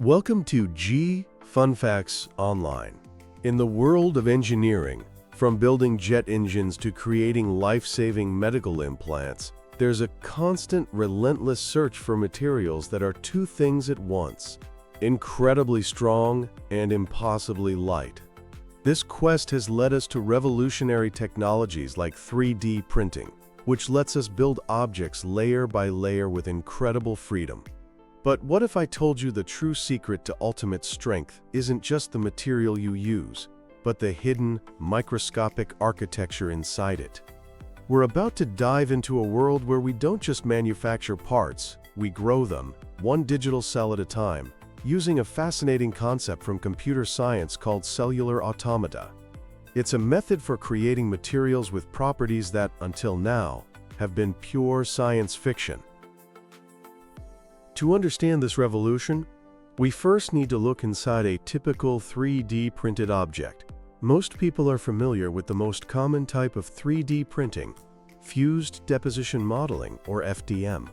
Welcome to Fun Facts Online. In the world of engineering, from building jet engines to creating life-saving medical implants, there's a constant, relentless search for materials that are two things at once: incredibly strong and impossibly light. This quest has led us to revolutionary technologies like 3D printing, which lets us build objects layer by layer with incredible freedom. But what if I told you the true secret to ultimate strength isn't just the material you use, but the hidden, microscopic architecture inside it? We're about to dive into a world where we don't just manufacture parts, we grow them, one digital cell at a time, using a fascinating concept from computer science called cellular automata. It's a method for creating materials with properties that, until now, have been pure science fiction. To understand this revolution, we first need to look inside a typical 3D printed object. Most people are familiar with the most common type of 3D printing, fused deposition modeling, or FDM.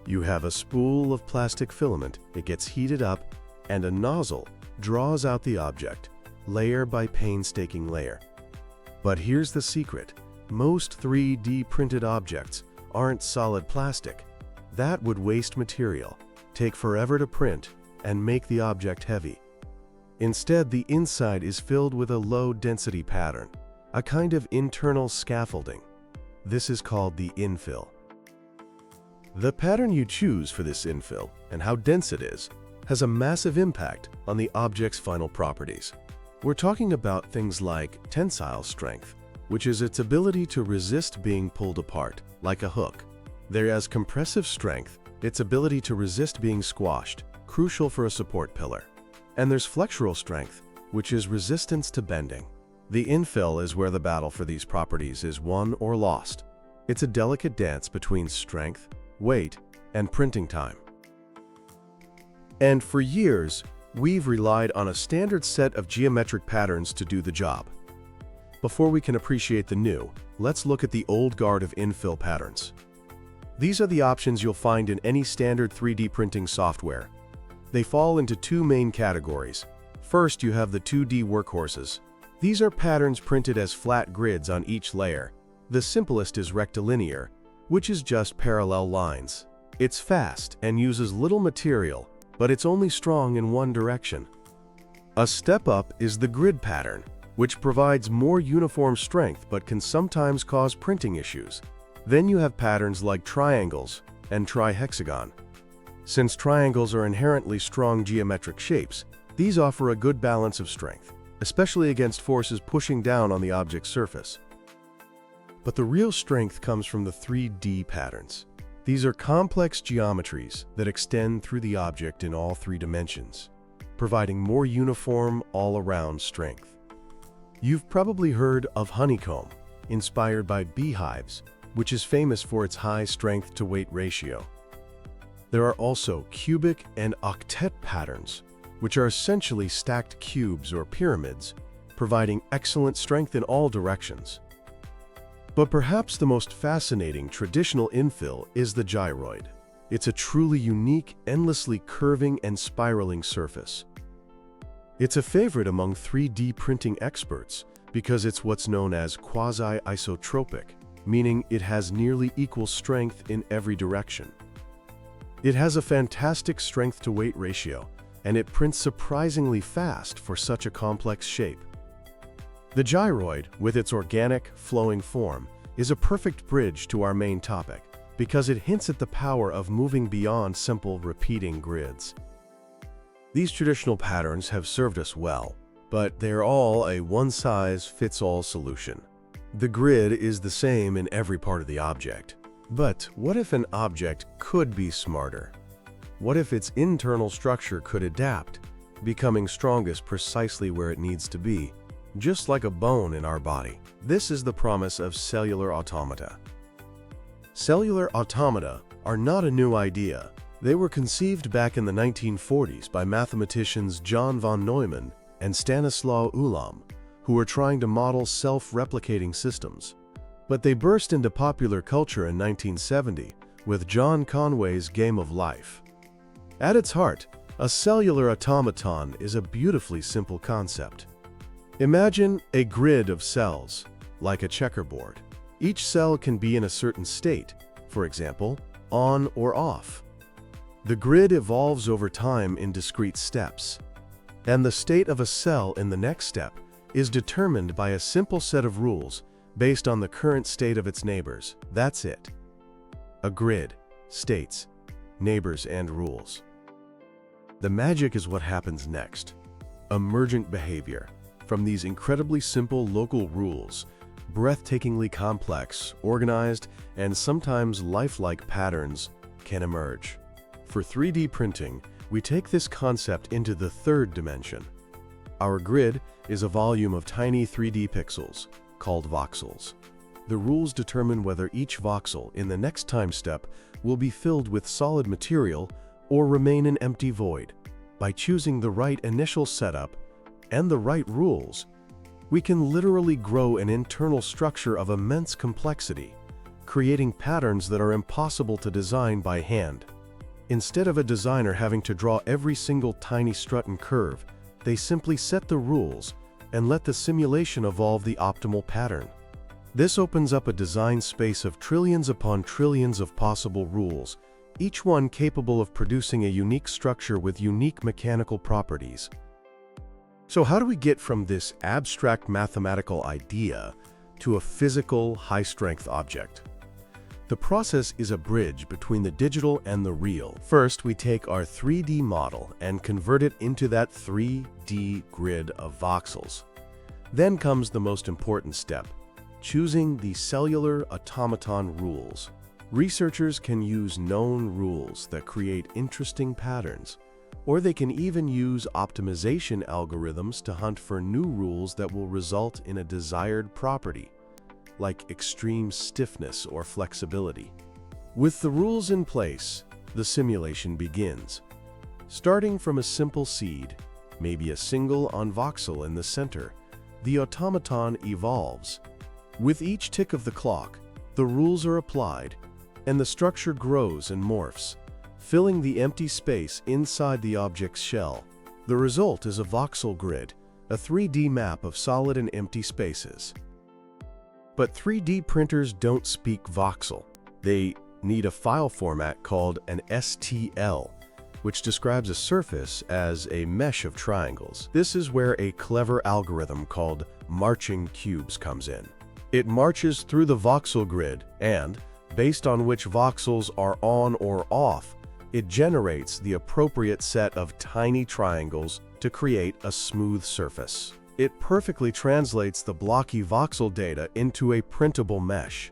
You have a spool of plastic filament, it gets heated up, and a nozzle draws out the object, layer by painstaking layer. But here's the secret: most 3D printed objects aren't solid plastic. That would waste material, take forever to print, and make the object heavy. Instead, the inside is filled with a low-density pattern, a kind of internal scaffolding. This is called the infill. The pattern you choose for this infill, and how dense it is, has a massive impact on the object's final properties. We're talking about things like tensile strength, which is its ability to resist being pulled apart, like a hook. There's compressive strength, its ability to resist being squashed, crucial for a support pillar. And there's flexural strength, which is resistance to bending. The infill is where the battle for these properties is won or lost. It's a delicate dance between strength, weight, and printing time. And for years, we've relied on a standard set of geometric patterns to do the job. Before we can appreciate the new, let's look at the old guard of infill patterns. These are the options you'll find in any standard 3D printing software. They fall into two main categories. First, you have the 2D workhorses. These are patterns printed as flat grids on each layer. The simplest is rectilinear, which is just parallel lines. It's fast and uses little material, but it's only strong in one direction. A step up is the grid pattern, which provides more uniform strength but can sometimes cause printing issues. Then you have patterns like triangles and trihexagon. Since triangles are inherently strong geometric shapes, these offer a good balance of strength, especially against forces pushing down on the object's surface. But the real strength comes from the 3D patterns. These are complex geometries that extend through the object in all three dimensions, providing more uniform, all-around strength. You've probably heard of honeycomb, inspired by beehives, which is famous for its high strength-to-weight ratio. There are also cubic and octet patterns, which are essentially stacked cubes or pyramids, providing excellent strength in all directions. But perhaps the most fascinating traditional infill is the gyroid. It's a truly unique, endlessly curving and spiraling surface. It's a favorite among 3D printing experts because it's what's known as quasi-isotropic, meaning it has nearly equal strength in every direction. It has a fantastic strength-to-weight ratio, and it prints surprisingly fast for such a complex shape. The gyroid, with its organic, flowing form, is a perfect bridge to our main topic because it hints at the power of moving beyond simple, repeating grids. These traditional patterns have served us well, but they're all a one-size-fits-all solution. The grid is the same in every part of the object. But what if an object could be smarter? What if its internal structure could adapt, becoming strongest precisely where it needs to be, just like a bone in our body? This is the promise of cellular automata. Cellular automata are not a new idea. They were conceived back in the 1940s by mathematicians John von Neumann and Stanislaw Ulam, who were trying to model self-replicating systems. But they burst into popular culture in 1970 with John Conway's Game of Life. At its heart, A cellular automaton is a beautifully simple concept. Imagine a grid of cells, like a checkerboard. Each cell can be in a certain state, for example, on or off. The grid evolves over time in discrete steps, and the state of a cell in the next step is determined by a simple set of rules based on the current state of its neighbors. That's it. A grid, states, neighbors, and rules. The magic is what happens next. Emergent behavior. From these incredibly simple local rules, breathtakingly complex, organized, and sometimes lifelike patterns can emerge. For 3D printing, we take this concept into the third dimension. Our grid is a volume of tiny 3D pixels, called voxels. The rules determine whether each voxel in the next time step will be filled with solid material or remain an empty void. By choosing the right initial setup and the right rules, we can literally grow an internal structure of immense complexity, creating patterns that are impossible to design by hand. Instead of a designer having to draw every single tiny strut and curve, they simply set the rules and let the simulation evolve the optimal pattern. This opens up a design space of trillions upon trillions of possible rules, each one capable of producing a unique structure with unique mechanical properties. So how do we get from this abstract mathematical idea to a physical, high-strength object? The process is a bridge between the digital and the real. First, we take our 3D model and convert it into that 3D grid of voxels. Then comes the most important step, choosing the cellular automaton rules. Researchers can use known rules that create interesting patterns, or they can even use optimization algorithms to hunt for new rules that will result in a desired property, like extreme stiffness or flexibility. With the rules in place, the simulation begins. Starting from a simple seed, maybe a single voxel in the center, the automaton evolves. With each tick of the clock, the rules are applied, and the structure grows and morphs, filling the empty space inside the object's shell. The result is a voxel grid, a 3D map of solid and empty spaces. But 3D printers don't speak voxel. They need a file format called an STL, which describes a surface as a mesh of triangles. This is where a clever algorithm called marching cubes comes in. It marches through the voxel grid and, based on which voxels are on or off, it generates the appropriate set of tiny triangles to create a smooth surface. It perfectly translates the blocky voxel data into a printable mesh.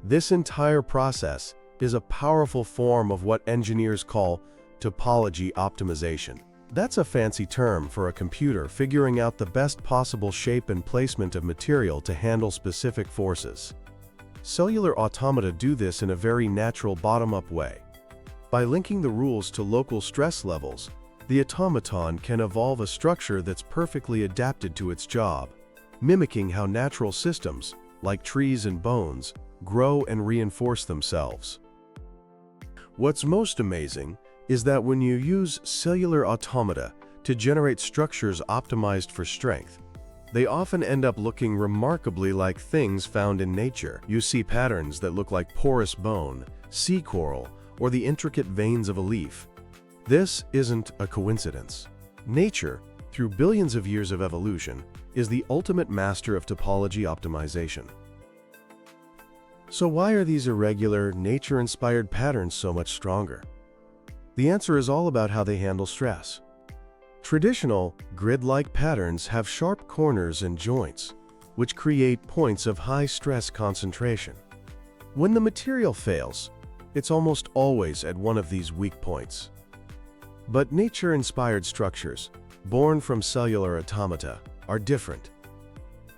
This entire process is a powerful form of what engineers call topology optimization. That's a fancy term for a computer figuring out the best possible shape and placement of material to handle specific forces. Cellular automata do this in a very natural bottom-up way. By linking the rules to local stress levels, the automaton can evolve a structure that's perfectly adapted to its job, mimicking how natural systems, like trees and bones, grow and reinforce themselves. What's most amazing is that when you use cellular automata to generate structures optimized for strength, they often end up looking remarkably like things found in nature. You see patterns that look like porous bone, sea coral, or the intricate veins of a leaf. This isn't a coincidence. Nature, through billions of years of evolution, is the ultimate master of topology optimization. So why are these irregular, nature-inspired patterns so much stronger? The answer is all about how they handle stress. Traditional, grid-like patterns have sharp corners and joints, which create points of high stress concentration. When the material fails, it's almost always at one of these weak points. But nature-inspired structures, born from cellular automata, are different.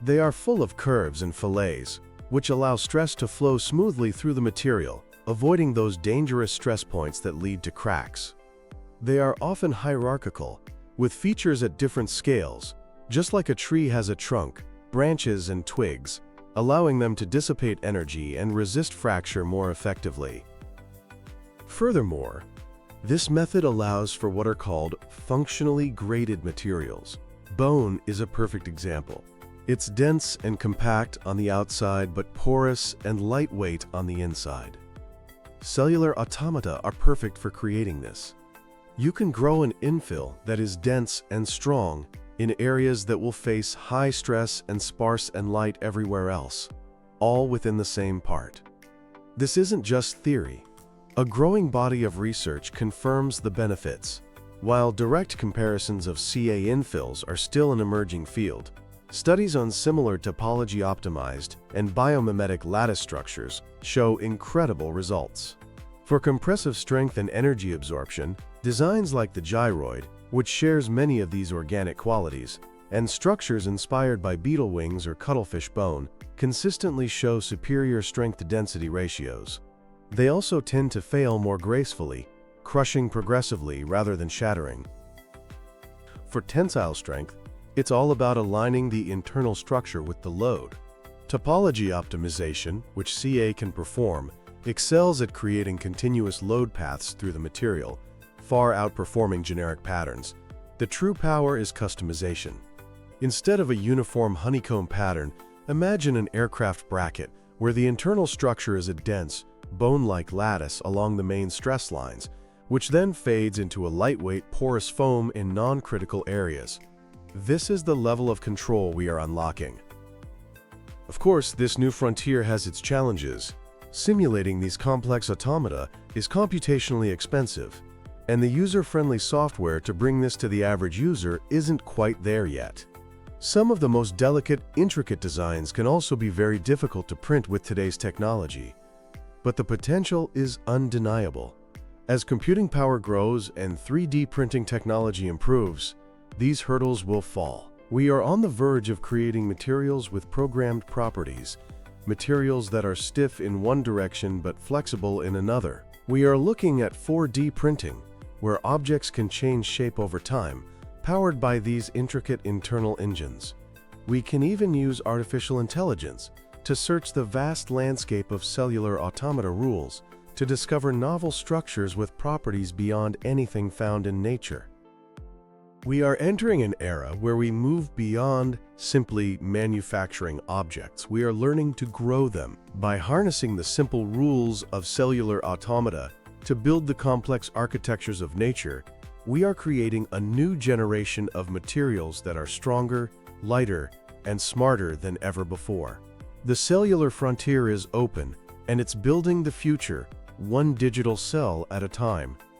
They are full of curves and fillets, which allow stress to flow smoothly through the material, avoiding those dangerous stress points that lead to cracks. They are often hierarchical, with features at different scales, just like a tree has a trunk, branches, and twigs, allowing them to dissipate energy and resist fracture more effectively. Furthermore, This method allows for what are called functionally graded materials. Bone is a perfect example. It's dense and compact on the outside, but porous and lightweight on the inside. Cellular automata are perfect for creating this. You can grow an infill that is dense and strong in areas that will face high stress and sparse and light everywhere else, all within the same part. This isn't just theory. A growing body of research confirms the benefits. While direct comparisons of CA infills are still an emerging field, studies on similar topology-optimized and biomimetic lattice structures show incredible results. For compressive strength and energy absorption, designs like the gyroid, which shares many of these organic qualities, and structures inspired by beetle wings or cuttlefish bone consistently show superior strength-to-density ratios. They also tend to fail more gracefully, crushing progressively rather than shattering. For tensile strength, it's all about aligning the internal structure with the load. Topology optimization, which CA can perform, excels at creating continuous load paths through the material, far outperforming generic patterns. The true power is customization. Instead of a uniform honeycomb pattern, imagine an aircraft bracket where the internal structure is a dense, bone-like lattice along the main stress lines, which then fades into a lightweight, porous foam in non-critical areas. This is the level of control we are unlocking. Of course, this new frontier has its challenges. Simulating these complex automata is computationally expensive, and the user-friendly software to bring this to the average user isn't quite there yet. Some of the most delicate, intricate designs can also be very difficult to print with today's technology. But the potential is undeniable. As computing power grows and 3D printing technology improves, these hurdles will fall. We are on the verge of creating materials with programmed properties, materials that are stiff in one direction but flexible in another. We are looking at 4D printing, where objects can change shape over time, powered by these intricate internal engines. We can even use artificial intelligence to search the vast landscape of cellular automata rules to discover novel structures with properties beyond anything found in nature. We are entering an era where we move beyond simply manufacturing objects. We are learning to grow them. By harnessing the simple rules of cellular automata to build the complex architectures of nature, we are creating a new generation of materials that are stronger, lighter, and smarter than ever before. The cellular frontier is open, and it's building the future, one digital cell at a time.